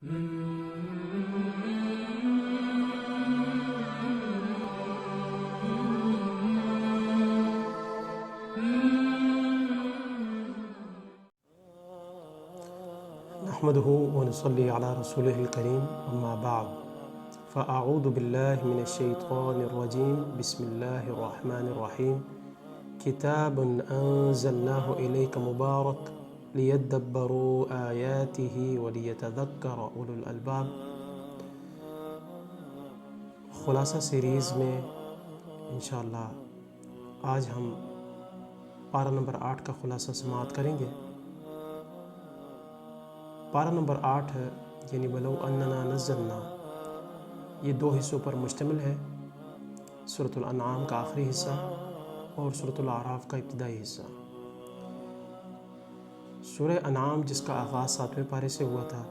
نحمده ونصلي على رسوله الكريم أما بعد فأعوذ بالله من الشيطان الرجيم بسم الله الرحمن الرحيم كتاب أنزلناه إليك مبارك ليدبروا آياته وليتذكر أولو الألباب۔ خلاصہ سیریز میں انشاءاللہ آج ہم پارہ نمبر 8 کا خلاصہ سماعت کریں گے۔ پارہ نمبر 8 یعنی ولو اننا نزلنا، یہ 2 حصوں پر مشتمل ہے، سورۃ الانعام کا آخری حصہ اور سورۃ الاعراف کا ابتدائی حصہ۔ سورہ انعام جس کا آغاز 7ویں پارے سے ہوا تھا،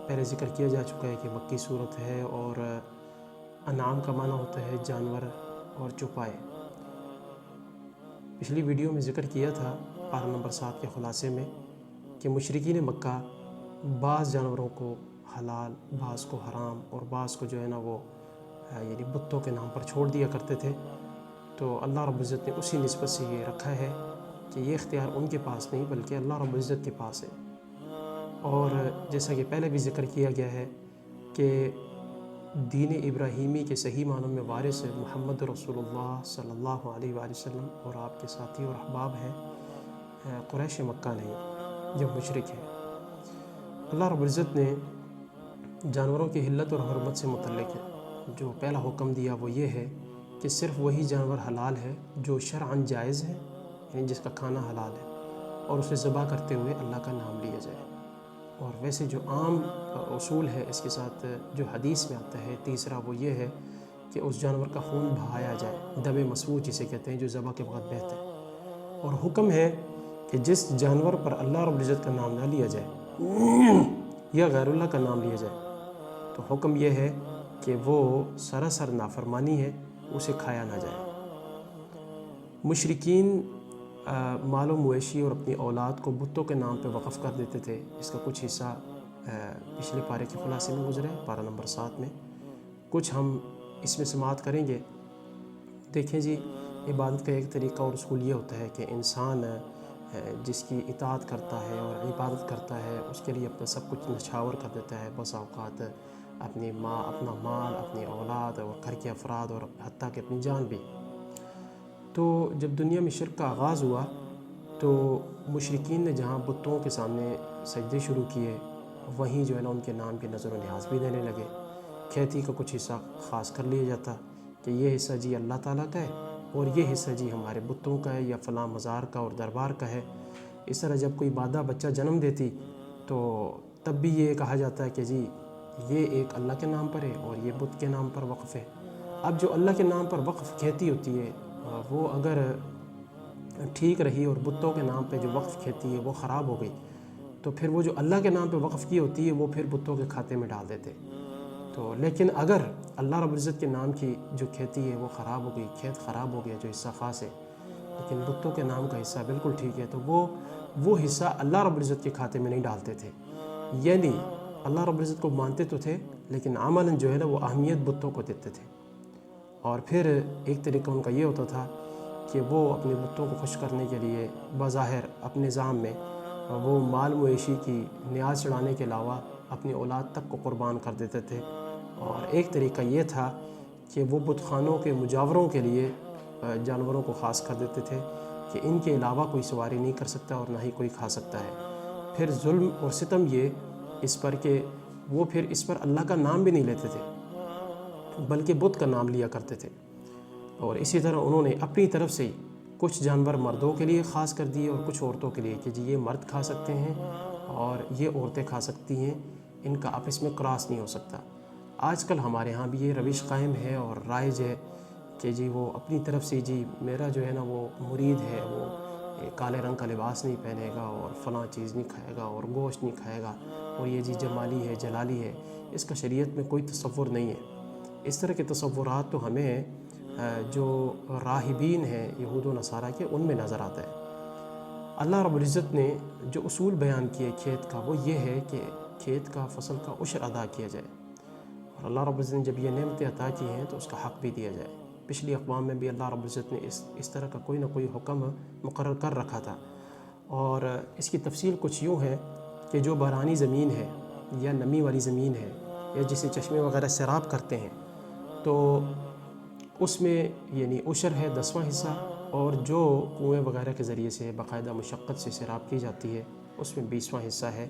پہلے ذکر کیا جا چکا ہے کہ مکی صورت ہے اور انعام کا معنی ہوتا ہے جانور اور چوپائے۔ پچھلی ویڈیو میں ذکر کیا تھا پارہ نمبر 7 کے خلاصے میں کہ مشرکین مکہ بعض جانوروں کو حلال، بعض کو حرام اور بعض کو جو ہے نا وہ یعنی بتوں کے نام پر چھوڑ دیا کرتے تھے۔ تو اللہ رب العزت نے اسی نسبت سے یہ رکھا ہے کہ یہ اختیار ان کے پاس نہیں بلکہ اللہ رب العزت کے پاس ہے۔ اور جیسا کہ پہلے بھی ذکر کیا گیا ہے کہ دین ابراہیمی کے صحیح معنوں میں وارث محمد رسول اللہ صلی اللہ علیہ وآلہ وسلم اور آپ کے ساتھی اور احباب ہیں، قریش مکہ نہیں جو مشرک ہے۔ اللہ رب العزت نے جانوروں کی حلت اور حرمت سے متعلق جو پہلا حکم دیا وہ یہ ہے کہ صرف وہی جانور حلال ہے جو شرعاً جائز ہے، یعنی جس کا کھانا حلال ہے، اور اسے ذبح کرتے ہوئے اللہ کا نام لیا جائے۔ اور ویسے جو عام اصول ہے اس کے ساتھ جو حدیث میں آتا ہے تیسرا وہ یہ ہے کہ اس جانور کا خون بہایا جائے، دم مسفوح جسے کہتے ہیں، جو ذبح کے وقت بہتا ہے۔ اور حکم ہے کہ جس جانور پر اللہ رب العزت کا نام نہ لیا جائے یا غیر اللہ کا نام لیا جائے تو حکم یہ ہے کہ وہ سراسر نافرمانی ہے، اسے کھایا نہ جائے۔ مشرکین مال و مویشی اور اپنی اولاد کو بتوں کے نام پہ وقف کر دیتے تھے، اس کا کچھ حصہ پچھلے پارے کے خلاصے میں گزرے، پارہ نمبر 7 میں کچھ ہم اس میں سماعت کریں گے۔ دیکھیں جی، عبادت کا ایک طریقہ اور اصول یہ ہوتا ہے کہ انسان جس کی اطاعت کرتا ہے اور عبادت کرتا ہے اس کے لیے اپنا سب کچھ نچھاور کر دیتا ہے، بس اوقات اپنا مال، اپنی اولاد اور گھر کے افراد اور حتیٰ کہ اپنی جان بھی۔ تو جب دنیا میں شرک کا آغاز ہوا تو مشرکین نے جہاں بتوں کے سامنے سجدے شروع کیے، وہیں جو ہے نا ان کے نام کی نظر و نیاز بھی دینے لگے۔ کھیتی کا کچھ حصہ خاص کر لیا جاتا کہ یہ حصہ جی اللہ تعالیٰ کا ہے اور یہ حصہ جی ہمارے بتوں کا ہے یا فلاں مزار کا اور دربار کا ہے۔ اس طرح جب کوئی مادہ بچہ جنم دیتی تو تب بھی یہ کہا جاتا ہے کہ جی یہ ایک اللہ کے نام پر ہے اور یہ بت کے نام پر وقف ہے۔ اب جو اللہ کے نام پر وقف کھیتی ہوتی ہے وہ اگر ٹھیک رہی اور بتوں کے نام پہ جو وقف کھیتی ہے وہ خراب ہو گئی تو پھر وہ جو اللہ کے نام پہ وقف کی ہوتی ہے وہ پھر بتوں کے کھاتے میں ڈال دیتے۔ تو لیکن اگر اللہ رب العزت کے نام کی جو کھیتی ہے وہ خراب ہو گئی، کھیت خراب ہو گیا جو حصہ خاص ہے، لیکن بتوں کے نام کا حصہ بالکل ٹھیک ہے، تو وہ حصہ اللہ رب العزت کے کھاتے میں نہیں ڈالتے تھے۔ یعنی اللہ رب العزت کو مانتے تو تھے لیکن عملاً جو ہے نا وہ اہمیت بتوں کو دیتے تھے۔ اور پھر ایک طریقہ ان کا یہ ہوتا تھا کہ وہ اپنے بتوں کو خوش کرنے کے لیے بظاہر اپنے نظام میں وہ مال مویشی کی نیاز چڑھانے کے علاوہ اپنی اولاد تک کو قربان کر دیتے تھے۔ اور ایک طریقہ یہ تھا کہ وہ بت خانوں کے مجاوروں کے لیے جانوروں کو خاص کر دیتے تھے کہ ان کے علاوہ کوئی سواری نہیں کر سکتا اور نہ ہی کوئی کھا سکتا ہے۔ پھر ظلم اور ستم یہ اس پر کہ وہ پھر اس پر اللہ کا نام بھی نہیں لیتے تھے بلکہ بت کا نام لیا کرتے تھے۔ اور اسی طرح انہوں نے اپنی طرف سے کچھ جانور مردوں کے لیے خاص کر دیے اور کچھ عورتوں کے لیے کہ جی یہ مرد کھا سکتے ہیں اور یہ عورتیں کھا سکتی ہیں، ان کا آپس میں کراس نہیں ہو سکتا۔ آج کل ہمارے ہاں بھی یہ روش قائم ہے اور رائج ہے کہ جی وہ اپنی طرف سے جی میرا جو ہے نا وہ مرید ہے وہ کالے رنگ کا لباس نہیں پہنے گا اور فلاں چیز نہیں کھائے گا اور گوشت نہیں کھائے گا اور یہ جی جمالی ہے جلالی ہے، اس کا شریعت میں کوئی تصور نہیں ہے۔ اس طرح کے تصورات تو ہمیں جو راہبین ہیں یہود و نصارہ کے ان میں نظر آتا ہے۔ اللہ رب العزت نے جو اصول بیان کیے کھیت کا وہ یہ ہے کہ کھیت کا فصل کا عشر ادا کیا جائے، اور اللہ رب العزت نے جب یہ نعمتیں عطا کی ہیں تو اس کا حق بھی دیا جائے۔ پچھلی اقوام میں بھی اللہ رب العزت نے اس طرح کا کوئی نہ کوئی حکم مقرر کر رکھا تھا، اور اس کی تفصیل کچھ یوں ہے کہ جو بارانی زمین ہے یا نمی والی زمین ہے یا جسے چشمے وغیرہ سیراب کرتے ہیں تو اس میں یعنی عشر ہے 10واں حصہ، اور جو کنویں وغیرہ کے ذریعے سے باقاعدہ مشقت سے سیراب کی جاتی ہے اس میں 20واں حصہ ہے۔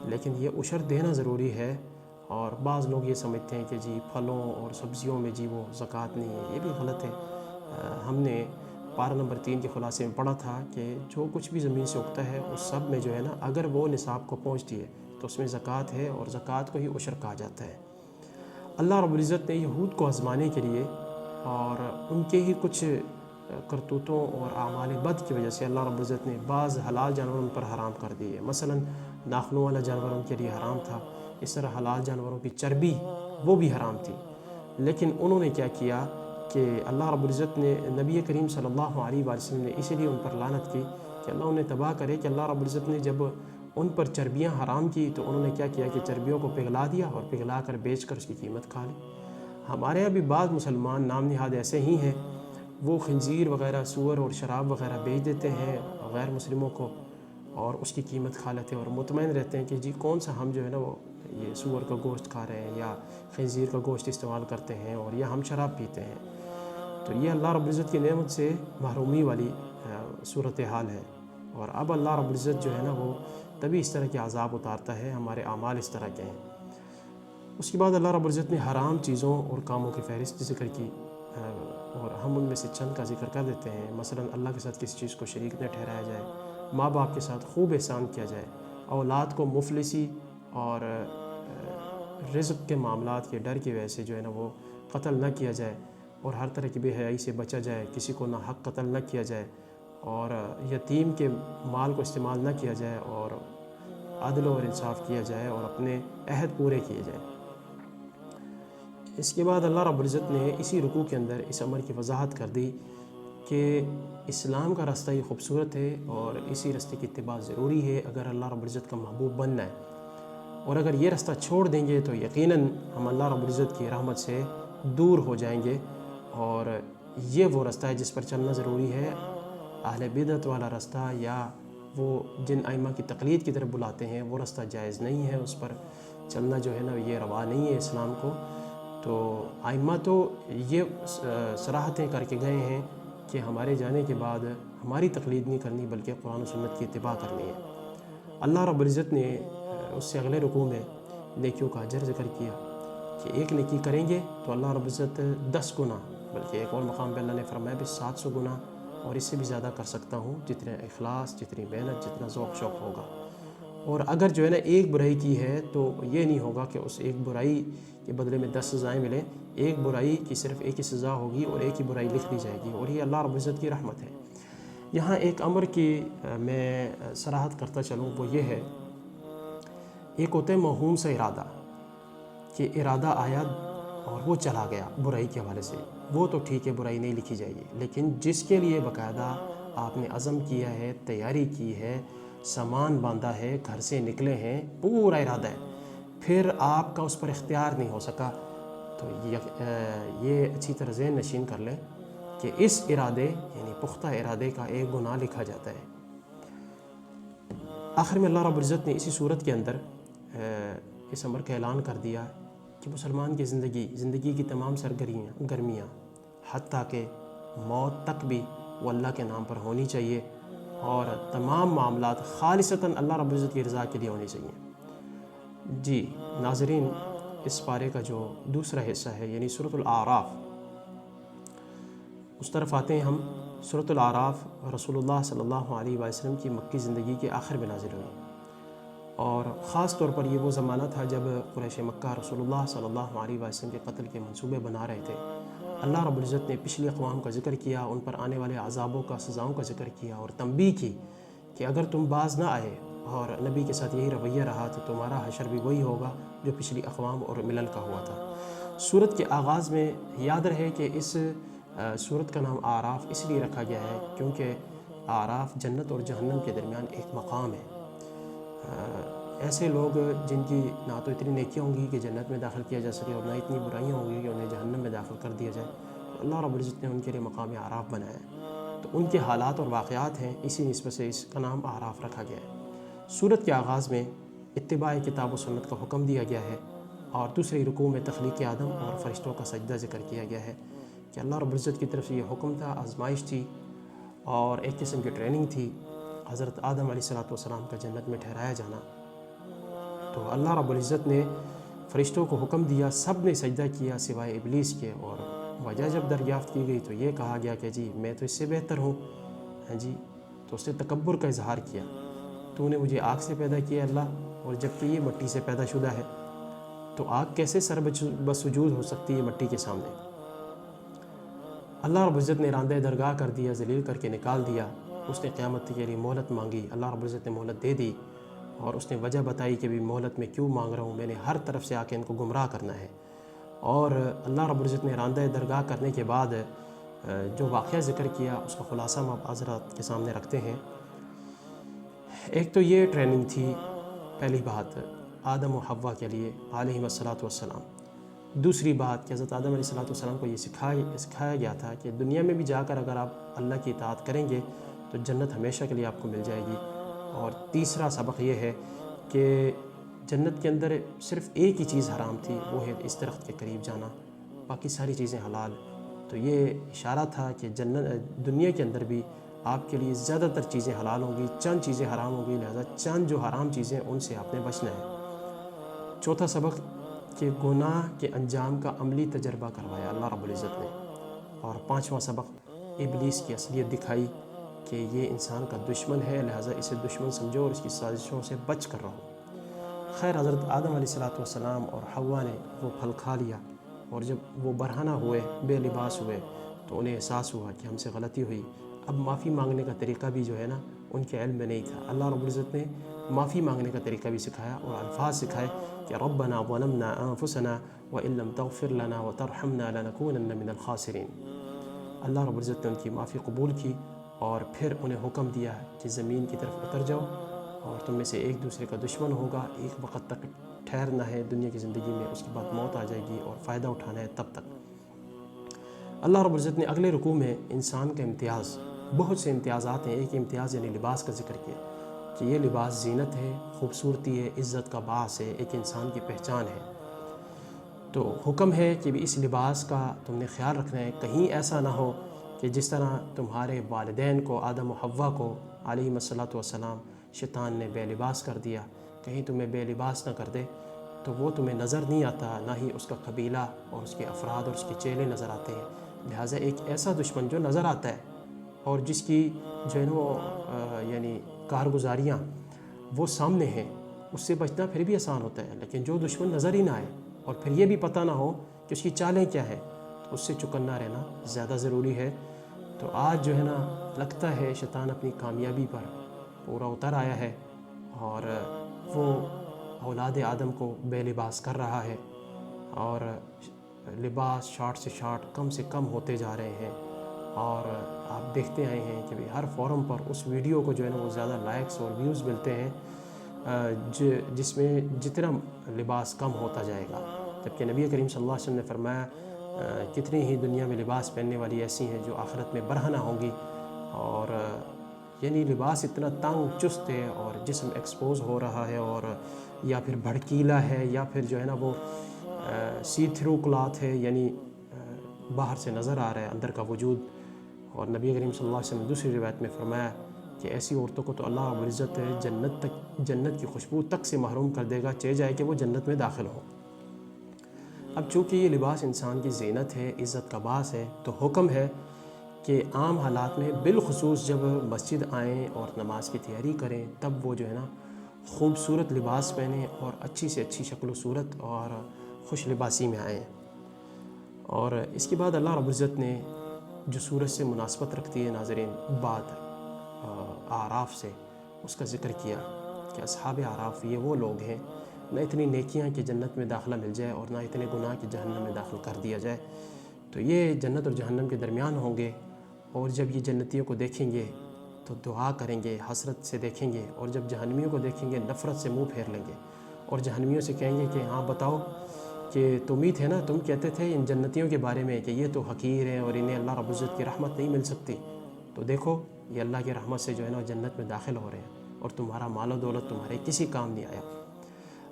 لیکن یہ عشر دینا ضروری ہے، اور بعض لوگ یہ سمجھتے ہیں کہ جی پھلوں اور سبزیوں میں جی وہ زکوٰۃ نہیں ہے، یہ بھی غلط ہے۔ ہم نے پارہ نمبر 3 کے خلاصے میں پڑھا تھا کہ جو کچھ بھی زمین سے اگتا ہے اس سب میں جو ہے نا اگر وہ نصاب کو پہنچتی ہے تو اس میں زکوٰۃ ہے، اور زکوٰۃ کو ہی عشر کہا جاتا ہے۔ اللہ رب العزت نے یہود کو آزمانے کے لیے اور ان کے ہی کچھ کرتوتوں اور اعمال بد کی وجہ سے اللہ رب العزت نے بعض حلال جانور ان پر حرام کر دیے۔ مثلا ناخنوں والا جانور ان کے لیے حرام تھا، اس طرح حلال جانوروں کی چربی وہ بھی حرام تھی۔ لیکن انہوں نے کیا کیا کہ اللہ رب العزت نے نبی کریم صلی اللہ علیہ وسلم نے اسی لیے ان پر لعنت کی کہ اللہ انہیں تباہ کرے، کہ اللہ رب العزت نے جب ان پر چربیاں حرام کی تو انہوں نے کیا کیا کہ چربیوں کو پگھلا دیا اور پگھلا کر بیچ کر اس کی قیمت کھا لی۔ ہمارے یہاں بھی بعض مسلمان نام نہاد ایسے ہی ہیں، وہ خنزیر وغیرہ سور اور شراب وغیرہ بیچ دیتے ہیں غیر مسلموں کو اور اس کی قیمت کھا لیتے ہیں، اور مطمئن رہتے ہیں کہ جی کون سا ہم جو ہے نا وہ یہ سور کا گوشت کھا رہے ہیں یا خنزیر کا گوشت استعمال کرتے ہیں اور یا ہم شراب پیتے ہیں۔ تو یہ اللہ رب العزت کی نعمت سے محرومی والی صورتحال ہے، اور اب اللہ رب العزت جو ہے نا وہ تبھی اس طرح کے عذاب اتارتا ہے، ہمارے اعمال اس طرح کے ہیں۔ اس کے بعد اللہ رب العزت نے حرام چیزوں اور کاموں کی فہرست ذکر کی، اور ہم ان میں سے چند کا ذکر کر دیتے ہیں۔ مثلا اللہ کے ساتھ کسی چیز کو شریک نہ ٹھہرایا جائے، ماں باپ کے ساتھ خوب احسان کیا جائے، اولاد کو مفلسی اور رزق کے معاملات کے ڈر کی وجہ سے جو ہے نا وہ قتل نہ کیا جائے، اور ہر طرح کی بے حیائی سے بچا جائے، کسی کو ناحق قتل نہ کیا جائے، اور یتیم کے مال کو استعمال نہ کیا جائے، اور عدل اور انصاف کیا جائے اور اپنے عہد پورے کیے جائیں۔ اس کے بعد اللہ رب العزت نے اسی رکوع کے اندر اس امر کی وضاحت کر دی کہ اسلام کا راستہ یہ خوبصورت ہے اور اسی راستے کی اتباع ضروری ہے اگر اللہ رب العزت کا محبوب بننا ہے، اور اگر یہ راستہ چھوڑ دیں گے تو یقیناً ہم اللہ رب العزت کی رحمت سے دور ہو جائیں گے، اور یہ وہ راستہ ہے جس پر چلنا ضروری ہے۔ اہل بدعت والا راستہ یا وہ جن ائمہ کی تقلید کی طرف بلاتے ہیں وہ راستہ جائز نہیں ہے، اس پر چلنا جو ہے نا یہ روا نہیں ہے اسلام کو۔ تو ائمہ تو یہ صراحتیں کر کے گئے ہیں کہ ہمارے جانے کے بعد ہماری تقلید نہیں کرنی بلکہ قرآن و سنت کی اتباع کرنی ہے۔ اللہ رب العزت نے اس سے اگلے رکوع میں نیکیوں کا اجر ذکر کیا کہ ایک نیکی کریں گے تو اللہ رب العزت 10 گنا، بلکہ ایک اور مقام پہ اللہ نے فرمایا بھی 700 گنا اور اس سے بھی زیادہ کر سکتا ہوں، جتنے اخلاص، جتنی محنت، جتنا ذوق شوق ہوگا۔ اور اگر جو ہے نا ایک برائی کی ہے تو یہ نہیں ہوگا کہ اس ایک برائی کے بدلے میں 10 سزائیں ملیں، ایک برائی کی صرف ایک ہی سزا ہوگی اور ایک ہی برائی لکھ دی جائے گی، اور یہ اللہ رب العزت کی رحمت ہے۔ یہاں ایک امر کی میں صراحت کرتا چلوں، وہ یہ ہے، ایک ہوتا ہے موہوم سے ارادہ، کہ ارادہ آیا اور وہ چلا گیا برائی کے حوالے سے، وہ تو ٹھیک ہے، برائی نہیں لکھی جائے گی، لیکن جس کے لیے باقاعدہ آپ نے عزم کیا ہے، تیاری کی ہے، سامان باندھا ہے، گھر سے نکلے ہیں، پورا ارادہ ہے، پھر آپ کا اس پر اختیار نہیں ہو سکا، تو یہ اچھی طرح ذہن نشین کر لیں کہ اس ارادے یعنی پختہ ارادے کا ایک گناہ لکھا جاتا ہے۔ آخر میں اللہ رب العزت نے اسی صورت کے اندر اس امر کا اعلان کر دیا کہ مسلمان کی زندگی کی تمام سرگرمیاں حتیٰ کہ موت تک بھی وہ اللہ کے نام پر ہونی چاہیے، اور تمام معاملات خالصتاً اللہ رب العزت کی رضا کے لیے ہونی چاہیے۔ جی ناظرین، اس پارے کا جو دوسرا حصہ ہے یعنی سورۃ الاعراف، اس طرف آتے ہیں ہم۔ سورۃ الاعراف رسول اللہ صلی اللہ علیہ وسلم کی مکی زندگی کے آخر میں نازل ہوئی، اور خاص طور پر یہ وہ زمانہ تھا جب قریش مکہ رسول اللہ صلی اللہ علیہ وسلم کے قتل کے منصوبے بنا رہے تھے۔ اللہ رب العزت نے پچھلی اقوام کا ذکر کیا، ان پر آنے والے عذابوں کا، سزاؤں کا ذکر کیا، اور تنبیہ کی کہ اگر تم باز نہ آئے اور نبی کے ساتھ یہی رویہ رہا تو تمہارا حشر بھی وہی ہوگا جو پچھلی اقوام اور ملل کا ہوا تھا۔ سورت کے آغاز میں یاد رہے کہ اس سورت کا نام اعراف اس لیے رکھا گیا ہے کیونکہ اعراف جنت اور جہنم کے درمیان ایک مقام ہے۔ ایسے لوگ جن کی نہ تو اتنی نیکیاں ہوں گی کہ جنت میں داخل کیا جا سکے اور نہ اتنی برائیاں ہوں گی کہ انہیں جہنم میں داخل کر دیا جائے، تو اللہ رب العزت نے ان کے لیے مقام اعراف بنایا ہے۔ تو ان کے حالات اور واقعات ہیں، اسی نسبت سے اس کا نام اعراف رکھا گیا ہے۔ سورت کے آغاز میں اتباع کتاب و سنت کا حکم دیا گیا ہے، اور دوسری رکوع میں تخلیق آدم اور فرشتوں کا سجدہ ذکر کیا گیا ہے کہ اللہ رب العزت کی طرف سے یہ حکم تھا، آزمائش تھی اور ایک قسم کی ٹریننگ تھی حضرت آدم علیہ السلام کا جنت میں ٹھہرایا جانا۔ تو اللہ رب العزت نے فرشتوں کو حکم دیا، سب نے سجدہ کیا سوائے ابلیس کے، اور وجہ جب دریافت کی گئی تو یہ کہا گیا کہ جی میں تو اس سے بہتر ہوں، ہاں جی۔ تو اس نے تکبر کا اظہار کیا، تو نے مجھے آگ سے پیدا کیا اللہ، اور جبکہ یہ مٹی سے پیدا شدہ ہے، تو آگ کیسے سر بسجود ہو سکتی ہے مٹی کے سامنے؟ اللہ رب العزت نے راندہ درگاہ کر دیا، ذلیل کر کے نکال دیا۔ اس نے قیامت کے لیے مہلت مانگی، اللہ رب العزت نے مہلت دے دی، اور اس نے وجہ بتائی کہ بھی مہلت میں کیوں مانگ رہا ہوں، میں نے ہر طرف سے آ کے ان کو گمراہ کرنا ہے۔ اور اللہ رب العزت نے راندہ درگاہ کرنے کے بعد جو واقعہ ذکر کیا اس کا خلاصہ ہم آپ حضرات کے سامنے رکھتے ہیں۔ ایک تو یہ ٹریننگ تھی، پہلی بات آدم و حوا کے لیے علیہم السلام۔ دوسری بات کہ حضرت آدم علیہ السلام کو یہ سکھایا گیا تھا کہ دنیا میں بھی جا کر اگر آپ اللہ کی اطاعت کریں گے تو جنت ہمیشہ کے لیے آپ کو مل جائے گی۔ اور تیسرا سبق یہ ہے کہ جنت کے اندر صرف ایک ہی چیز حرام تھی، وہ ہے اس درخت کے قریب جانا، باقی ساری چیزیں حلال۔ تو یہ اشارہ تھا کہ دنیا کے اندر بھی آپ کے لیے زیادہ تر چیزیں حلال ہوں گی، چند چیزیں حرام ہوں گی، لہذا چند جو حرام چیزیں ان سے آپ نے بچنا ہے۔ چوتھا سبق کہ گناہ کے انجام کا عملی تجربہ کروایا اللہ رب العزت نے۔ اور پانچواں سبق ابلیس کی اصلیت دکھائی کہ یہ انسان کا دشمن ہے، لہٰذا اسے دشمن سمجھو اور اس کی سازشوں سے بچ کر رہو۔ خیر حضرت آدم علیہ السلام اور حوا نے وہ پھل کھا لیا، اور جب وہ برہنہ ہوئے، بے لباس ہوئے، تو انہیں احساس ہوا کہ ہم سے غلطی ہوئی۔ اب معافی مانگنے کا طریقہ بھی جو ہے نا ان کے علم میں نہیں تھا۔ اللہ رب العزت نے معافی مانگنے کا طریقہ بھی سکھایا اور الفاظ سکھائے کہ ربنا ظلمنا انفسنا وان لم تغفر لنا وترحمنا لنكونن من الخاسرین۔ اللہ رب العزت نے ان کی معافی قبول کی، اور پھر انہیں حکم دیا کہ زمین کی طرف اتر جاؤ، اور تم میں سے ایک دوسرے کا دشمن ہوگا، ایک وقت تک ٹھہرنا ہے دنیا کی زندگی میں، اس کے بعد موت آ جائے گی اور فائدہ اٹھانا ہے تب تک۔ اللہ رب العزت نے اگلے رکوع میں انسان کا امتیاز، بہت سے امتیازات ہیں، ایک امتیاز یعنی لباس کا ذکر کیا کہ یہ لباس زینت ہے، خوبصورتی ہے، عزت کا باعث ہے، ایک انسان کی پہچان ہے۔ تو حکم ہے کہ بھی اس لباس کا تم نے خیال رکھنا ہے، کہیں ایسا نہ ہو کہ جس طرح تمہارے والدین کو آدم و حوا کو علیہم السلام شیطان نے بے لباس کر دیا، کہیں تمہیں بے لباس نہ کر دے، تو وہ تمہیں نظر نہیں آتا، نہ ہی اس کا قبیلہ اور اس کے افراد اور اس کے چیلے نظر آتے ہیں۔ لہٰذا ایک ایسا دشمن جو نظر آتا ہے اور جس کی جو ہے نا یعنی کارگزاریاں وہ سامنے ہیں، اس سے بچنا پھر بھی آسان ہوتا ہے، لیکن جو دشمن نظر ہی نہ آئے اور پھر یہ بھی پتہ نہ ہو کہ اس کی چالیں کیا ہے، تو اس سے چکنا رہنا زیادہ ضروری ہے۔ تو آج جو ہے نا لگتا ہے شیطان اپنی کامیابی پر پورا اتر آیا ہے، اور وہ اولاد آدم کو بے لباس کر رہا ہے، اور لباس شارٹ سے شارٹ کم سے کم ہوتے جا رہے ہیں، اور آپ دیکھتے آئے ہیں کہ ہر فورم پر اس ویڈیو کو جو ہے نا وہ زیادہ لائکس اور ویوز ملتے ہیں جس میں جتنا لباس کم ہوتا جائے گا، جبکہ نبی کریم صلی اللہ علیہ وسلم نے فرمایا کتنی ہی دنیا میں لباس پہننے والی ایسی ہیں جو آخرت میں برہنہ ہوں گی، اور یعنی لباس اتنا تنگ چست ہے اور جسم ایکسپوز ہو رہا ہے، اور یا پھر بھڑکیلا ہے، یا پھر جو ہے نا وہ سی تھرو کلاتھ ہے، یعنی باہر سے نظر آ رہا ہے اندر کا وجود۔ اور نبی کریم صلی اللہ علیہ وسلم نے دوسری روایت میں فرمایا کہ ایسی عورتوں کو تو اللہ رب العزت جنت کی خوشبو تک سے محروم کر دے گا، چاہے جائے کہ وہ جنت میں داخل ہو۔ اب چونکہ یہ لباس انسان کی زینت ہے، عزت کا باعث ہے، تو حکم ہے کہ عام حالات میں بالخصوص جب مسجد آئیں اور نماز کی تیاری کریں، تب وہ جو ہے نا خوبصورت لباس پہنیں اور اچھی سے اچھی شکل و صورت اور خوش لباسی میں آئیں۔ اور اس کے بعد اللہ رب العزت نے جو سورج سے مناسبت رکھتی ہے ناظرین بات اعراف سے، اس کا ذکر کیا کہ اصحاب اعراف یہ وہ لوگ ہیں، نہ اتنی نیکیاں کہ جنت میں داخلہ مل جائے اور نہ اتنے گناہ کہ جہنم میں داخل کر دیا جائے، تو یہ جنت اور جہنم کے درمیان ہوں گے۔ اور جب یہ جنتیوں کو دیکھیں گے تو دعا کریں گے، حسرت سے دیکھیں گے، اور جب جہنمیوں کو دیکھیں گے نفرت سے منہ پھیر لیں گے، اور جہنمیوں سے کہیں گے کہ ہاں بتاؤ کہ تم ہی تھے نا، تم کہتے تھے ان جنتیوں کے بارے میں کہ یہ تو حقیر ہیں اور انہیں اللہ رب العزت کی رحمت نہیں مل سکتی، تو دیکھو یہ اللہ کی رحمت سے جو ہے نا جنت میں داخل ہو رہے ہیں، اور تمہارا مال و دولت تمہارے کسی کام نہیں آیا۔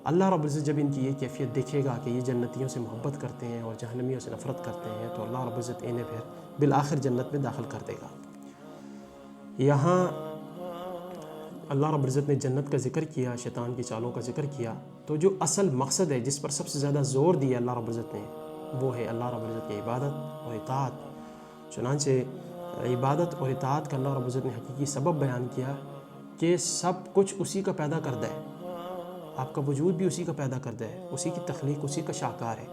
اللہ رب العزت جب ان کی یہ کیفیت دیکھے گا کہ یہ جنتیوں سے محبت کرتے ہیں اور جہنمیوں سے نفرت کرتے ہیں، تو اللہ رب العزت انہیں پھر بالآخر جنت میں داخل کر دے گا۔ یہاں اللہ رب العزت نے جنت کا ذکر کیا، شیطان کی چالوں کا ذکر کیا، تو جو اصل مقصد ہے جس پر سب سے زیادہ زور دیا اللہ رب العزت نے، وہ ہے اللہ رب العزت کی عبادت اور اطاعت۔ چنانچہ عبادت اور اطاعت کا اللہ رب العزت نے حقیقی سبب بیان کیا کہ سب کچھ اسی کا پیدا کردہ ہے، آپ کا وجود بھی اسی کا پیدا کردہ ہے، اسی کی تخلیق اسی کا شاہکار ہے۔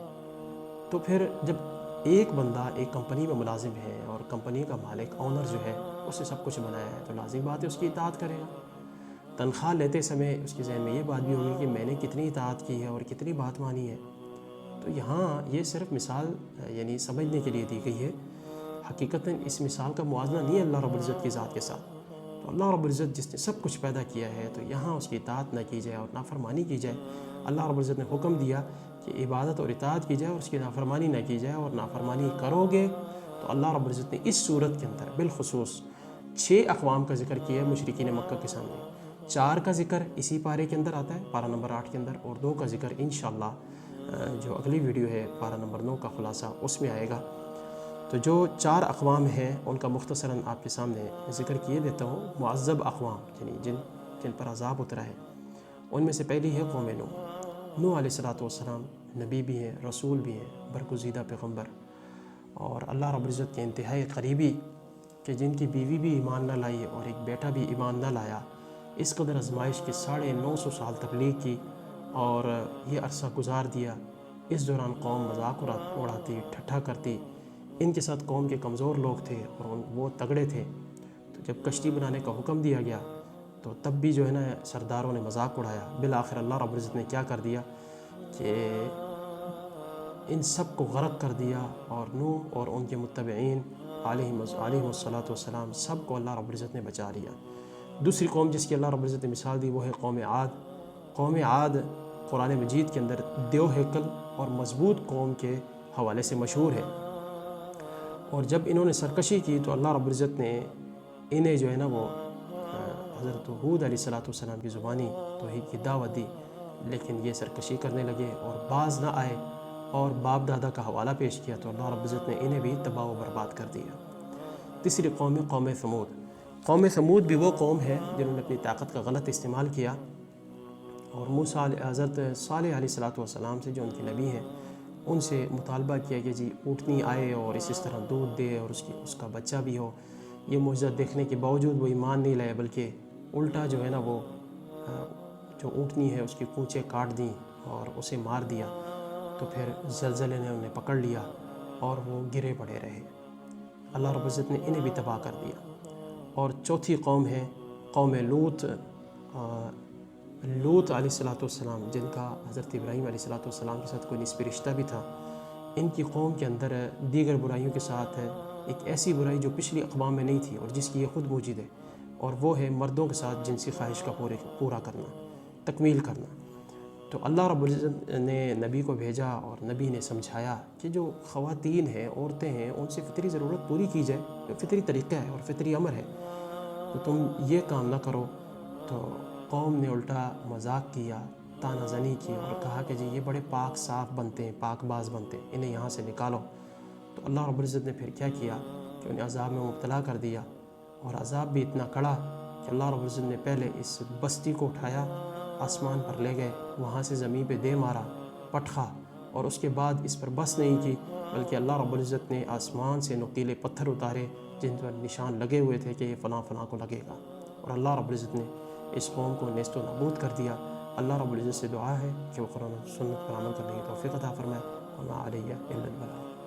تو پھر جب ایک بندہ ایک کمپنی میں ملازم ہے اور کمپنی کا مالک آنر جو ہے اس نے سب کچھ بنایا ہے، تو لازم بات ہے اس کی اطاعت کرے گا۔ تنخواہ لیتے سمے اس کے ذہن میں یہ بات بھی ہوگی کہ میں نے کتنی اطاعت کی ہے اور کتنی بات مانی ہے۔ تو یہاں یہ صرف مثال یعنی سمجھنے کے لیے دی گئی ہے، حقیقتاً اس مثال کا موازنہ نہیں ہے اللہ رب العزت کی ذات کے ساتھ۔ تو اللہ رب العزت جس نے سب کچھ پیدا کیا ہے، تو یہاں اس کی اطاعت نہ کی جائے اور نافرمانی کی جائے۔ اللہ رب العزت نے حکم دیا کہ عبادت اور اطاعت کی جائے اور اس کی نافرمانی نہ کی جائے، اور نافرمانی کرو گے تو اللہ رب العزت نے اس صورت کے اندر بالخصوص 6 اقوام کا ذکر کیا ہے مشرکین مکہ کے سامنے۔ 4 کا ذکر اسی پارے کے اندر آتا ہے، پارہ نمبر 8 کے اندر، اور 2 کا ذکر انشاءاللہ جو اگلی ویڈیو ہے پارہ نمبر 9 کا خلاصہ اس میں آئے گا۔ تو جو 4 اقوام ہیں ان کا مختصراً آپ کے سامنے ذکر کیے دیتا ہوں۔ معذب اقوام یعنی جن پر عذاب اترا ہے، ان میں سے پہلی ہے قوم نوح علیہ السلام، نبی بھی ہیں، رسول بھی ہیں، برگزیدہ پیغمبر، اور اللہ رب العزت کے انتہائی قریبی کہ جن کی بیوی بھی ایمان نہ لائی اور ایک بیٹا بھی ایمان نہ لایا۔ اس قدر آزمائش کے 950 سال تبلیغ کی اور یہ عرصہ گزار دیا۔ اس دوران قوم مذاق اڑاتی، ٹھٹھا کرتی، ان کے ساتھ قوم کے کمزور لوگ تھے اور وہ تگڑے تھے۔ تو جب کشتی بنانے کا حکم دیا گیا تو تب بھی جو ہے نا سرداروں نے مذاق اڑایا۔ بالآخر اللہ رب العزت نے کیا کر دیا کہ ان سب کو غرق کر دیا، اور نوح اور ان کے متبعین علیہ السلام سب کو اللہ رب العزت نے بچا لیا۔ دوسری قوم جس کی اللہ رب العزت نے مثال دی وہ ہے قوم عاد۔ قوم عاد قرآن مجید کے اندر دیو ہیکل اور مضبوط قوم کے حوالے سے مشہور ہے، اور جب انہوں نے سرکشی کی تو اللہ رب العزت نے انہیں جو ہے نا وہ حضرت ہود علیہ السلام کی زبانی توحید کی دعوت دی، لیکن یہ سرکشی کرنے لگے اور باز نہ آئے اور باپ دادا کا حوالہ پیش کیا، تو اللہ رب العزت نے انہیں بھی تباہ و برباد کر دیا۔ تیسری قوم ہے قوم ثمود۔ قوم ثمود بھی وہ قوم ہے جنہوں نے اپنی طاقت کا غلط استعمال کیا، اور حضرت صالح علیہ السلام سے جو ان کے نبی ہیں ان سے مطالبہ کیا کہ جی اونٹنی آئے اور اس طرح دودھ دے اور اس کا بچہ بھی ہو۔ یہ معجزہ دیکھنے کے باوجود وہ ایمان نہیں لائے، بلکہ الٹا جو ہے نا وہ جو اونٹنی ہے اس کی پونچھیں کاٹ دیں اور اسے مار دیا۔ تو پھر زلزلے نے انہیں پکڑ لیا اور وہ گرے پڑے رہے۔ اللہ رب العزت نے انہیں بھی تباہ کر دیا۔ اور چوتھی قوم ہے قوم لوط۔ لوط علیہ السلام جن کا حضرت ابراہیم علیہ السلام کے ساتھ کوئی نسبی رشتہ بھی تھا، ان کی قوم کے اندر دیگر برائیوں کے ساتھ ایک ایسی برائی جو پچھلی اقوام میں نہیں تھی اور جس کی یہ خود موجود ہے، اور وہ ہے مردوں کے ساتھ جنسی خواہش کا پورا کرنا، تکمیل کرنا۔ تو اللہ رب العزت نے نبی کو بھیجا اور نبی نے سمجھایا کہ جو خواتین ہیں، عورتیں ہیں، ان سے فطری ضرورت پوری کی جائے، جو فطری طریقہ ہے اور فطری امر ہے، تو تم یہ کام نہ کرو۔ تو قوم نے الٹا مذاق کیا، تانہ زنی کی اور کہا کہ جی یہ بڑے پاک صاف بنتے ہیں، پاک باز بنتے ہیں، انہیں یہاں سے نکالو۔ تو اللہ رب العزت نے پھر کیا کیا کہ انہیں عذاب میں مبتلا کر دیا، اور عذاب بھی اتنا کڑا کہ اللہ رب العزت نے پہلے اس بستی کو اٹھایا، آسمان پر لے گئے، وہاں سے زمین پہ دے مارا پٹخا، اور اس کے بعد اس پر بس نہیں کی بلکہ اللہ رب العزت نے آسمان سے نوکیلے پتھر اتارے جن پر نشان لگے ہوئے تھے کہ یہ فلاں فلاں کو لگے گا، اور اللہ رب العزت نے اس قوم کو نیست و نابود کر دیا۔ اللہ رب العزت سے دعا ہے کہ وہ قرآن و سنت پر عمل کرنے کی توفیق عطا فرمائے۔ وما علیہ الا البلاغ۔